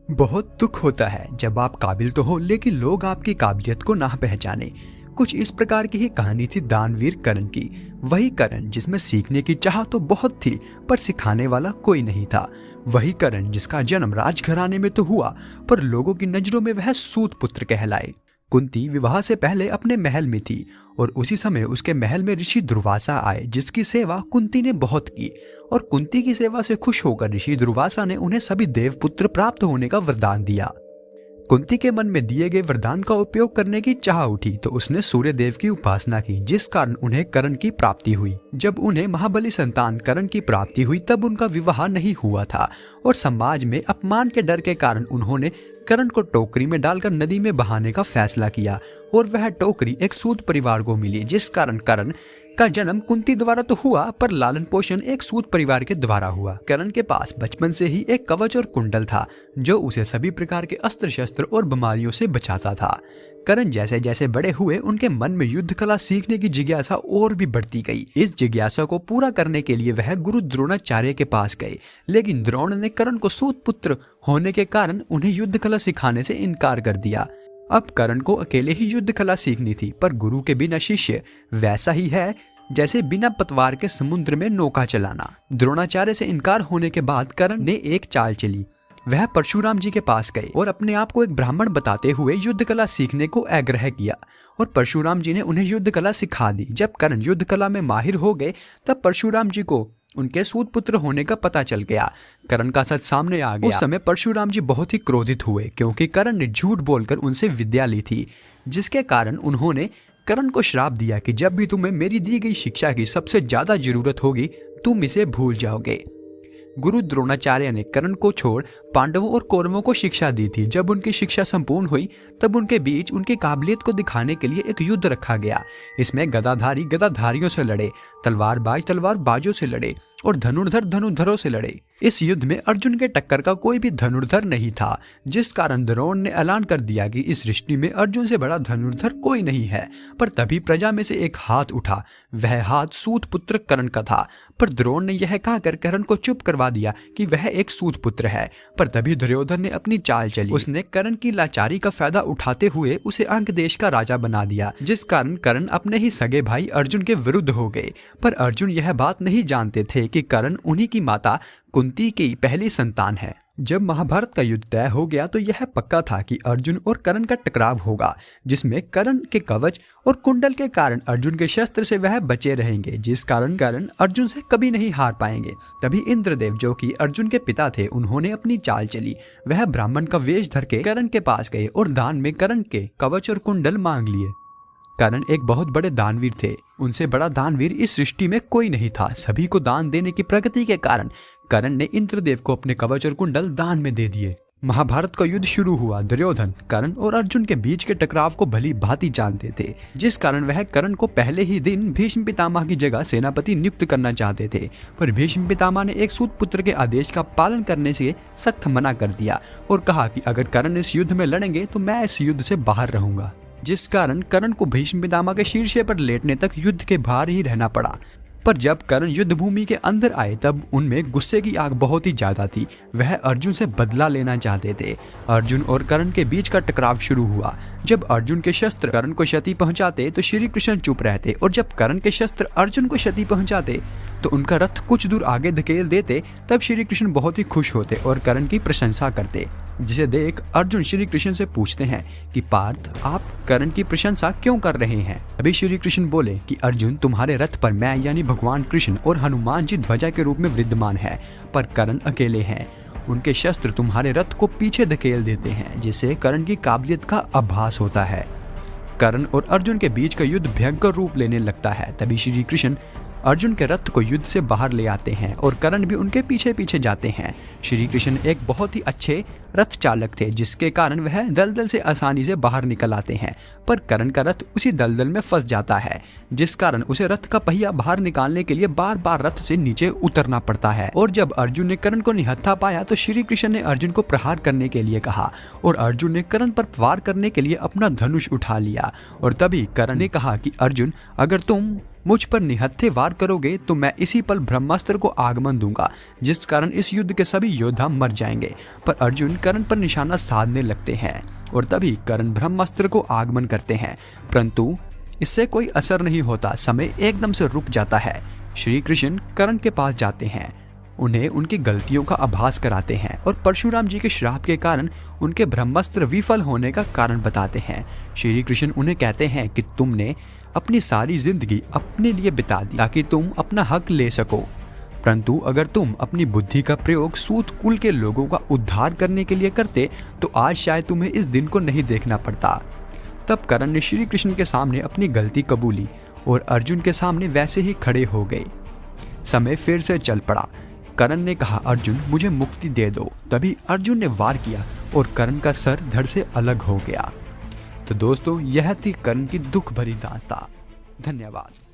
बहुत दुख होता है जब आप काबिल तो हो लेकिन लोग आपकी काबिलियत को ना पहचाने। कुछ इस प्रकार की ही कहानी थी दानवीर करण की। वही करण जिसमें सीखने की चाह तो बहुत थी पर सिखाने वाला कोई नहीं था। वही करण जिसका जन्म राजघराने में तो हुआ पर लोगों की नजरों में वह सूत पुत्र कहलाए। कुंती विवाह से पहले अपने महल में थी और उसी समय उसके महल में ऋषि दुर्वासा आए जिसकी सेवा कुंती ने बहुत की। और कुंती की सेवा से खुश होकर ऋषि दुर्वासा ने उन्हें सभी देवपुत्र प्राप्त होने का वरदान दिया। कुंती के मन में दिए गए वरदान का उपयोग करने की चाह उठी तो उसने सूर्य देव की उपासना की जिस कारण उन्हें करण की प्राप्ति हुई। जब उन्हें महाबली संतान करण की प्राप्ति हुई तब उनका विवाह नहीं हुआ था और समाज में अपमान के डर के कारण उन्होंने करण को टोकरी में डालकर नदी में बहाने का फैसला किया और वह टोकरी एक सूत परिवार को मिली जिस कारण करण का जन्म कुंती द्वारा तो हुआ पर लालन पोषण एक सूत परिवार के द्वारा हुआ। करण के पास बचपन से ही एक कवच और कुंडल था जो उसे सभी प्रकार के अस्त्र शस्त्र और बीमारियों से बचाता था। करण जैसे जैसे बड़े हुए उनके मन में युद्ध कला सीखने की जिज्ञासा और भी बढ़ती गई। इस जिज्ञासा को पूरा करने के लिए वह गुरु द्रोणाचार्य के पास गए लेकिन द्रोण ने करण को सूत पुत्र होने के कारण उन्हें युद्ध कला सिखाने से इनकार कर दिया। अब करण को अकेले ही युद्ध कला सीखनी थी पर गुरु के बिना शिष्य वैसा ही है जैसे बिना पतवार के समुद्र में नौका चलाना। द्रोणाचार्य से इनकार होने के बाद करण ने एक चाल चली। वह परशुराम जी के पास गए और अपने आप को एक ब्राह्मण बताते हुए युद्ध कला सीखने को आग्रह किया और परशुराम जी ने उन्हें युद्ध कला सिखा दी। जब करण युद्ध कला में माहिर हो गए तब परशुराम जी को उनके सूत पुत्र होने का पता चल गया। करण का सच सामने आ गया। उस समय परशुराम जी बहुत ही क्रोधित हुए क्योंकि करण ने झूठ बोलकर उनसे विद्या ली थी जिसके कारण उन्होंने करण को श्राप दिया कि जब भी तुम्हें मेरी दी गई शिक्षा की सबसे ज्यादा जरूरत होगी तुम इसे भूल जाओगे। गुरु द्रोणाचार्य ने करण को छोड़ पांडवों और कौरवों को शिक्षा दी थी। जब उनकी शिक्षा संपूर्ण हुई तब उनके बीच उनकी काबिलियत को दिखाने के लिए एक युद्ध रखा गया। इसमें गदाधारी गदाधारियों से लड़े, तलवारबाज तलवारबाजों से लड़े और धनुर्धर धनुर्धरों से लड़े। इस युद्ध में अर्जुन के टक्कर का कोई भी धनुर्धर नहीं था जिस कारण द्रोण ने ऐलान कर दिया कि इस सृष्टि में अर्जुन से बड़ा धनुर्धर कोई नहीं है। पर तभी प्रजा में से एक हाथ उठा। वह हाथ सूत पुत्र करण का था पर द्रोण ने यह कहकर करण को चुप करवा दिया कि वह एक सूत पुत्र है। पर तभी दुर्योधन ने अपनी चाल चली। उसने करण की लाचारी का फायदा उठाते हुए उसे अंक देश का राजा बना दिया जिस कारण करण अपने ही सगे भाई अर्जुन के विरुद्ध हो गए। पर अर्जुन यह बात नहीं जानते थे कि करण उन्हीं की माता कुंती की पहली संतान है। जब महाभारत का युद्ध तय हो गया तो यह पक्का था कि अर्जुन और करण का टकराव होगा जिसमें करण के कवच और कुंडल के कारण अर्जुन के शस्त्र से वह बचे रहेंगे जिस कारण करण अर्जुन से कभी नहीं हार पाएंगे। तभी इंद्रदेव जो कि अर्जुन के पिता थे उन्होंने अपनी चाल चली। वह ब्राह्मण का वेश धर के करण के पास गए और दान में करण के कवच और कुंडल मांग लिए। करण एक बहुत बड़े दानवीर थे। उनसे बड़ा दानवीर इस सृष्टि में कोई नहीं था। सभी को दान देने की प्रगति के कारण करण ने इंद्रदेव को अपने कवच और कुंडल दान में दे दिए। महाभारत का युद्ध शुरू हुआ। दुर्योधन करण और अर्जुन के बीच के टकराव को भली भांति जानते थे जिस कारण वह करण को पहले ही दिन भीष्म पितामह की जगह सेनापति नियुक्त करना चाहते थे। पर भीष्म पितामह ने एक सूत पुत्र के आदेश का पालन करने से सख्त मना कर दिया और कहा कि अगर करण इस युद्ध में लड़ेंगे तो मैं इस युद्ध से बाहर रहूंगा। जिस कारण करण को भीष्म पितामह के शीर्षे पर लेटने तक युद्ध के बाहर ही रहना पड़ा। पर जब करण युद्ध भूमि के अंदर आए तब उनमें गुस्से की आग बहुत ही ज्यादा थी। वह अर्जुन से बदला लेना चाहते थे। अर्जुन और करण के बीच का टकराव शुरू हुआ। जब अर्जुन के शस्त्र करण को क्षति पहुंचाते तो श्री कृष्ण चुप रहते और जब करण के शस्त्र अर्जुन को क्षति पहुंचाते तो उनका रथ कुछ दूर आगे धकेल देते। तब श्री कृष्ण बहुत ही खुश होते और करण की प्रशंसा करते जिसे देख अर्जुन श्री कृष्ण से पूछते हैं कि पार्थ आप करण की प्रशंसा क्यों कर रहे हैं। अभी श्री कृष्ण बोले कि अर्जुन तुम्हारे रथ पर मैं यानी भगवान कृष्ण और हनुमान जी ध्वजा के रूप में विद्यमान है पर करण अकेले हैं। उनके शस्त्र तुम्हारे रथ को पीछे धकेल देते हैं जिससे करण की काबिलियत का आभास होता है। करण और अर्जुन के बीच का युद्ध भयंकर रूप लेने लगता है। तभी श्री कृष्ण अर्जुन के रथ को युद्ध से बाहर ले आते हैं और करण भी उनके पीछे पीछे जाते हैं। श्री कृष्ण एक बहुत ही अच्छे रथ चालक थे जिसके कारण वह दलदल से आसानी से बाहर निकल आते हैं। पर करण का रथ उसी दलदल में फंस जाता है जिस कारण उसे रथ का पहिया बाहर निकालने के लिए बार बार रथ से नीचे उतरना पड़ता है। और जब अर्जुन ने करण को निहत्था पाया तो श्री कृष्ण ने अर्जुन को प्रहार करने के लिए कहा और अर्जुन ने करण पर वार करने के लिए अपना धनुष उठा लिया। और तभी करण ने कहा कि अर्जुन अगर तुम मुझ पर निहत्थे वार करोगे तो मैं इसी पल ब्रह्मास्त्र को आगमन दूंगा, जिस कारण इस युद्ध के सभी योद्धा मर जाएंगे। पर अर्जुन कर्ण पर निशाना साधने लगते हैं और तभी कर्ण ब्रह्मास्त्र को आगमन करते हैं, परंतु इससे कोई असर नहीं होता। समय एकदम से रुक जाता है। श्री कृष्ण कर्ण के पास जाते हैं, उन्हें उनकी गलतियों का आभास कराते हैं और परशुराम जी के श्राप के कारण उनके ब्रह्मास्त्र विफल होने का कारण बताते हैं। श्री कृष्ण उन्हें कहते हैं कि तुमने अपनी सारी जिंदगी अपने लिए बिता दी ताकि तुम अपना हक ले सको, परंतु अगर तुम अपनी बुद्धि का प्रयोग सूत कुल के लोगों का उद्धार करने के लिए करते तो आज शायद तुम्हें इस दिन को नहीं देखना पड़ता। तब कर्ण ने श्री कृष्ण के सामने अपनी गलती कबूली और अर्जुन के सामने वैसे ही खड़े हो गए। समय फिर से चल पड़ा। कर्ण ने कहा, अर्जुन मुझे मुक्ति दे दो। तभी अर्जुन ने वार किया और कर्ण का सर धड़ से अलग हो गया। तो दोस्तों, यह थी कर्ण की दुख भरी दास्तां। धन्यवाद।